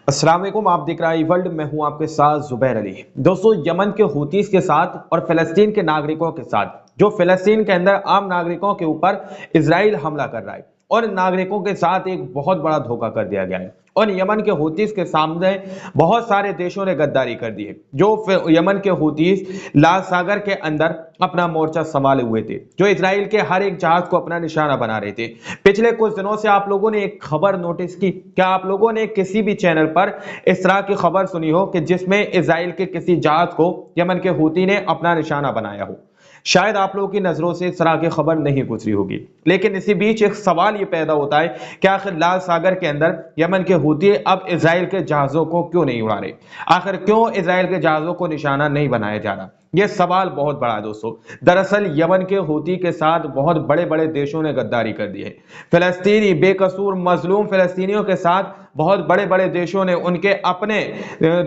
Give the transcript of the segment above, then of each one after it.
अस्सलाम वालेकुम। आप देख रहे हैं वर्ल्ड। मैं हूं आपके साथ जुबैर अली। दोस्तों, यमन के हूतीस के साथ और फिलिस्तीन के नागरिकों के साथ, जो फिलिस्तीन के अंदर आम नागरिकों के ऊपर इजराइल हमला कर रहा है और नागरिकों के साथ एक बहुत बड़ा धोखा कर दिया गया है। और यमन के हूतीस के सामने बहुत सारे देशों ने गद्दारी कर दी है। जो यमन के हूतीस लाल सागर के अंदर अपना मोर्चा संभाले हुए थे, जो इजराइल के हर एक जहाज को अपना निशाना बना रहे थे। पिछले कुछ दिनों से आप लोगों ने एक खबर नोटिस की? क्या आप लोगों ने किसी भी चैनल पर इस तरह की खबर सुनी हो कि जिसमें इजराइल के किसी जहाज को यमन के हूती ने अपना निशाना बनाया हो? शायद आप लोगों की नजरों से इस तरह की खबर नहीं गुजरी होगी। लेकिन इसी बीच एक सवाल ये पैदा होता है कि आखिर लाल सागर के अंदर यमन के हूती अब इजराइल के जहाजों को क्यों नहीं उड़ा रहे? आखिर क्यों इजराइल के जहाजों को निशाना नहीं बनाया जा रहा? यह सवाल बहुत बड़ा है दोस्तों। दरअसल यमन के हूती के साथ बहुत बड़े बड़े देशों ने गद्दारी कर दी है। फिलिस्तीनी बेकसूर मजलूम फिलिस्तीनियों के साथ बहुत बड़े बड़े देशों ने, उनके अपने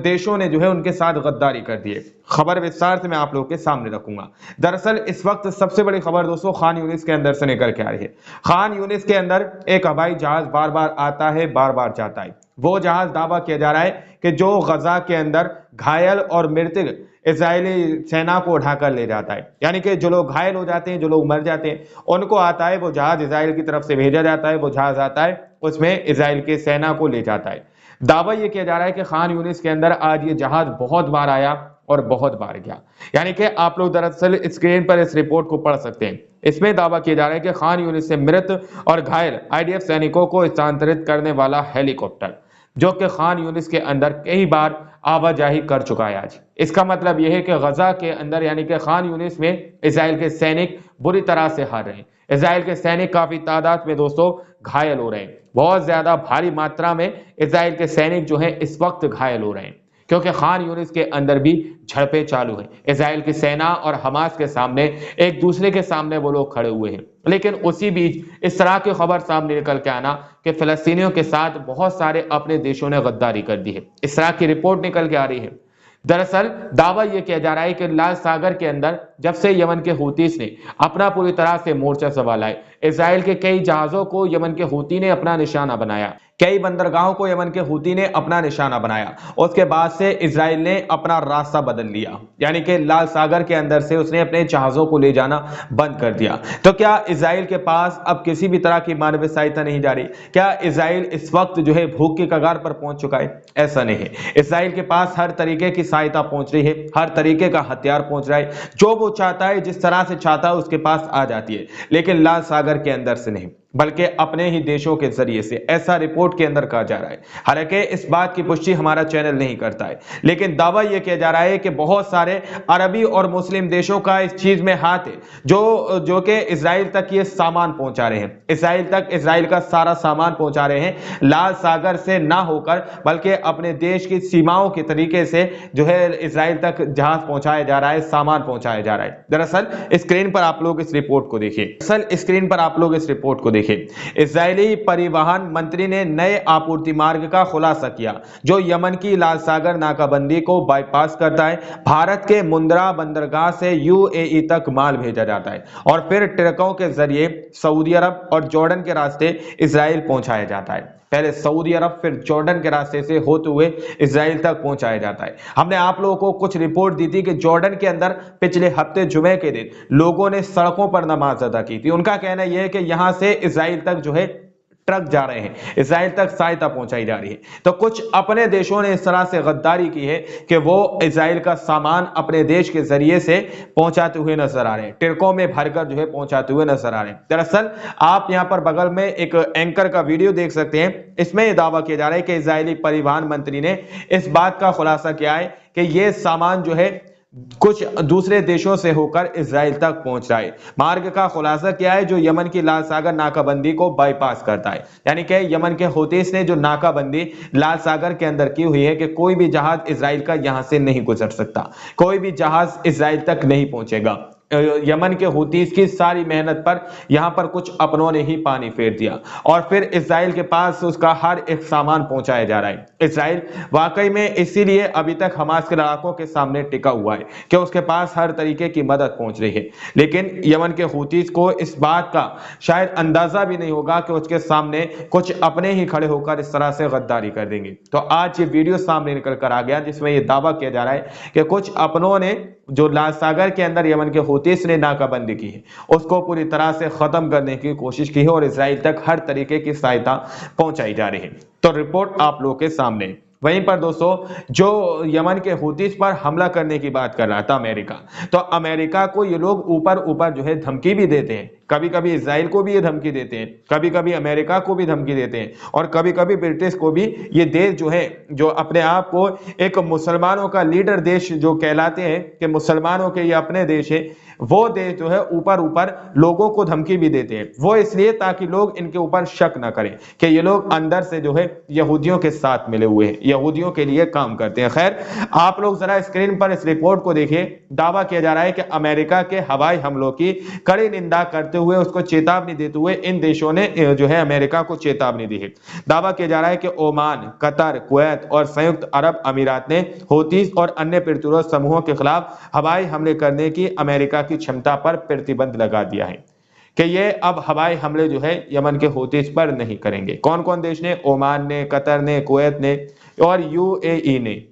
देशों ने जो है उनके साथ गद्दारी कर दी है। खबर विस्तार से मैं आप लोगों के सामने रखूंगा। दरअसल इस वक्त सबसे बड़ी खबर दोस्तों खान यूनिस के अंदर से निकल के आ रही है। खान यूनिस के अंदर एक हवाई जहाज बार बार आता है, बार बार जाता है। वो जहाज दावा किया जा रहा है कि जो गजा के अंदर घायल और मृतक इजरायली सेना को उठाकर ले जाता है, यानी कि जो लोग घायल हो जाते हैं, जो लोग मर जाते हैं, उनको आता है वो जहाज, इजराइल की तरफ से भेजा जाता है। वो जहाज आता है, उसमें इजराइल के सेना को ले जाता है। दावा यह किया जा रहा है कि खान यूनिस के अंदर आज ये जहाज बहुत बार आया और बहुत बार गया। यानी कि आप लोग दरअसल स्क्रीन पर इस रिपोर्ट को पढ़ सकते हैं। इसमें दावा किया जा रहा है कि खान यूनिस से मृत और घायल आईडीएफ सैनिकों को स्थानांतरित करने वाला हेलीकॉप्टर, जो कि खान यूनिस के अंदर कई बार आवाजाही कर चुका है आज। इसका मतलब यह है कि गजा के अंदर यानी कि खान यूनिस में इजराइल के सैनिक बुरी तरह से हार रहे हैं। इजराइल के सैनिक काफी तादाद में दोस्तों घायल हो रहे हैं। बहुत ज्यादा भारी मात्रा में इजराइल के सैनिक जो है इस वक्त घायल हो रहे हैं, क्योंकि खान यूनिस के अंदर भी झड़पें चालू हैं। इजराइल की सेना और हमास के सामने, एक दूसरे के सामने वो लोग खड़े हुए हैं। लेकिन उसी बीच इस तरह की खबर सामने निकल के आना कि फिलिस्तीनियों के साथ बहुत सारे अपने देशों ने गद्दारी कर दी है, इस तरह की रिपोर्ट निकल के आ रही है। दरअसल दावा यह किया जा रहा है कि लाल सागर के अंदर जब से यमन के हूतीस ने अपना पूरी तरह से मोर्चा संभाला है, इजराइल के कई जहाजों को यमन के हूती ने अपना निशाना बनाया, कई बंदरगाहों को यमन के हूती ने अपना निशाना बनाया। उसके बाद से इजराइल ने अपना रास्ता बदल लिया, यानी कि लाल सागर के अंदर से उसने अपने जहाजों को ले जाना बंद कर दिया। तो क्या इजराइल के पास अब किसी भी तरह की मानवीय सहायता नहीं जा रही? क्या इजराइल इस वक्त जो है भूख की कगार पर पहुंच चुका है? ऐसा नहीं है। इजराइल के पास हर तरीके की सहायता पहुंच रही है, हर तरीके का हथियार पहुंच रहा है। जो वो चाहता है, जिस तरह से चाहता है, उसके पास आ जाती है। लेकिन लाल सागर के अंदर से नहीं, बल्कि अपने ही देशों के जरिए से, ऐसा रिपोर्ट के अंदर कहा जा रहा है। हालांकि इस बात की पुष्टि हमारा चैनल नहीं करता है, लेकिन दावा यह किया जा रहा है कि बहुत सारे अरबी और मुस्लिम देशों का इस चीज में हाथ है, जो कि इजराइल तक ये सामान पहुंचा रहे हैं। इजराइल तक इजराइल का सारा सामान पहुंचा रहे हैं, लाल सागर से ना होकर, बल्कि अपने देश की सीमाओं के तरीके से जो है इजराइल तक जहाज पहुंचाया जा रहा है, सामान पहुंचाया जा रहा है। दरअसल स्क्रीन पर आप लोग इस रिपोर्ट को देखिए। इजरायली परिवहन मंत्री ने नए आपूर्ति मार्ग का खुलासा किया, जो यमन की लाल सागर नाकाबंदी को बाईपास करता है। भारत के मुंद्रा बंदरगाह से यूएई तक माल भेजा जाता है और फिर ट्रकों के जरिए सऊदी अरब और जॉर्डन के रास्ते इजराइल पहुंचाया जाता है। पहले सऊदी अरब, फिर जॉर्डन के रास्ते से होते हुए इजराइल तक पहुंचाया जाता है। हमने आप लोगों को कुछ रिपोर्ट दी थी कि जॉर्डन के अंदर पिछले हफ्ते जुमे के दिन लोगों ने सड़कों पर नमाज अदा की थी। उनका कहना यह है कि यहां से इजराइल तक जो है ट्रक जा रहे हैं, इजराइल तक सहायता पहुंचाई जा रही है। तो कुछ अपने देशों ने इस तरह से गद्दारी की है कि वो इजराइल का सामान अपने देश के जरिए से पहुंचाते हुए नजर आ रहे हैं, ट्रकों में भरकर जो है पहुंचाते हुए नजर आ रहे हैं। दरअसल आप यहां पर बगल में एक एंकर का वीडियो देख सकते हैं। इसमें यह दावा किया जा रहा है कि इजरायली परिवहन मंत्री ने इस बात का खुलासा किया है कि यह सामान जो है कुछ दूसरे देशों से होकर इजराइल तक पहुंच रहा है। मार्ग का खुलासा किया है जो यमन की लाल सागर नाकाबंदी को बाईपास करता है, यानी कि यमन के हूतीस ने जो नाकाबंदी लाल सागर के अंदर की हुई है कि कोई भी जहाज इजराइल का यहां से नहीं गुजर सकता, कोई भी जहाज इजराइल तक नहीं पहुंचेगा। यमन के हुतीस की सारी मेहनत पर यहां पर कुछ अपनों ने ही पानी फेर दिया और फिर इजराइल के पास उसका हर एक सामान पहुंचाया जा रहा है। इजराइल वाकई में इसीलिए अभी तक हमास के लड़ाकों के सामने टिका हुआ है कि उसके पास हर तरीके की मदद पहुंच रही है, लेकिन यमन के हुतीस को इस बात का शायद अंदाजा भी नहीं होगा कि उसके सामने कुछ अपने ही खड़े होकर इस तरह से गद्दारी कर देंगे। तो आज ये वीडियो सामने निकल कर आ गया जिसमें यह दावा किया जा रहा है कि कुछ अपनों ने जो लाल सागर के अंदर यमन के हुतीस ने नाकाबंदी की है उसको पूरी तरह से खत्म करने की कोशिश की है और इजराइल तक हर तरीके की सहायता पहुंचाई जा रही है। तो रिपोर्ट आप लोगों के सामने। वहीं पर दोस्तों जो यमन के हुतीस पर हमला करने की बात कर रहा था अमेरिका, तो अमेरिका को ये लोग ऊपर ऊपर जो है धमकी भी देते हैं, कभी कभी इजराइल को भी ये धमकी देते हैं, कभी कभी अमेरिका को भी धमकी देते हैं और कभी कभी ब्रिटिश को भी। ये देश जो है जो अपने आप को एक मुसलमानों का लीडर देश जो कहलाते हैं कि मुसलमानों के ये अपने देश है, वो देश जो है ऊपर ऊपर लोगों को धमकी भी देते हैं। वो इसलिए ताकि लोग इनके ऊपर शक ना करें कि ये लोग अंदर से जो है यहूदियों के साथ मिले हुए हैं, यहूदियों के लिए काम करते हैं। खैर आप लोग जरा स्क्रीन पर इस रिपोर्ट को देखिए। दावा किया जा रहा है कि अमेरिका के हवाई हमलों की कड़ी निंदा करते हुए उसको चेतावनी देते हुए इन देशों ने जो है अमेरिका को चेतावनी दी है। दावा किया जा रहा है कि ओमान, कतर, कुवैत और संयुक्त अरब अमीरात ने हूतीस और अन्य प्रतिरोध समूहों के खिलाफ हवाई हमले करने की अमेरिका की क्षमता पर प्रतिबंध लगा दिया है कि ये अब हवाई हमले जो है यमन के हूतीस पर नहीं करेंगे। कौन कौन देश ने? ओमान ने, कतर ने, कुवैत ने और यूएई ने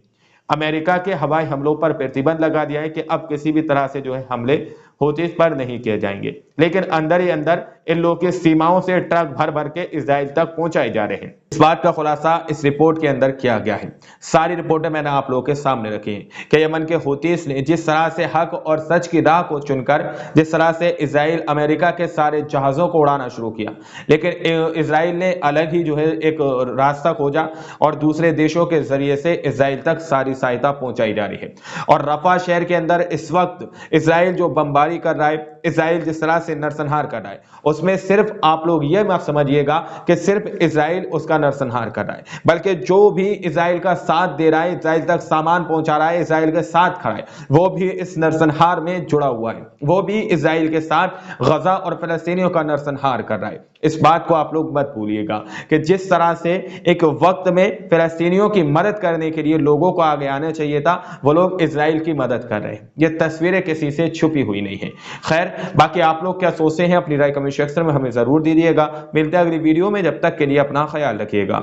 अमेरिका के हवाई हमलों पर प्रतिबंध लगा दिया है कि अब किसी भी तरह से जो है हमले हूतीस पर नहीं किए जाएंगे। लेकिन अंदर ही अंदर इन लोगों की सीमाओं से ट्रक भर भर के इजराइल तक पहुंचाए जा रहे हैं। इस बात का खुलासा इस रिपोर्ट के अंदर किया गया है। सारी रिपोर्टें मैंने आप लोगों के सामने रखी हैं कि यमन के हूतीस ने जिस तरह से हक और सच की राह को चुनकर जिस तरह से इजराइल अमेरिका के सारे जहाजों को उड़ाना शुरू किया, लेकिन इजराइल ने अलग ही जो है एक रास्ता खोजा और दूसरे देशों के जरिए से इजराइल तक सारी सहायता पहुंचाई जा रही है। और रफा शहर के अंदर इस वक्त इजराइल जो बमबारी कर रहा है, इजराइल जिस तरह से नरसंहार कर रहा है, उसमें सिर्फ आप लोग ये मत समझिएगा कि सिर्फ इजराइल उसका नरसंहार कर रहा है, बल्कि जो भी इजराइल का साथ दे रहा है, इजराइल तक सामान पहुंचा रहा है, इजराइल के साथ खड़ा है, वो भी इस नरसंहार में जुड़ा हुआ है। वो भी इजराइल के साथ गजा और फिलिस्तीनियों का नरसंहार कर रहा है। इस बात को आप लोग मत भूलिएगा कि जिस तरह से एक वक्त में फिलिस्तीनियों की मदद करने के लिए लोगों को आगे आना चाहिए था, वो लोग इजराइल की मदद कर रहे हैं। ये तस्वीरें किसी से छुपी हुई नहीं है। खैर बाकी आप लोग क्या सोचते हैं अपनी राय कमेंट सेक्शन में हमें जरूर दीजिएगा। मिलते हैं अगली वीडियो में, जब तक के लिए अपना ख्याल रखिएगा।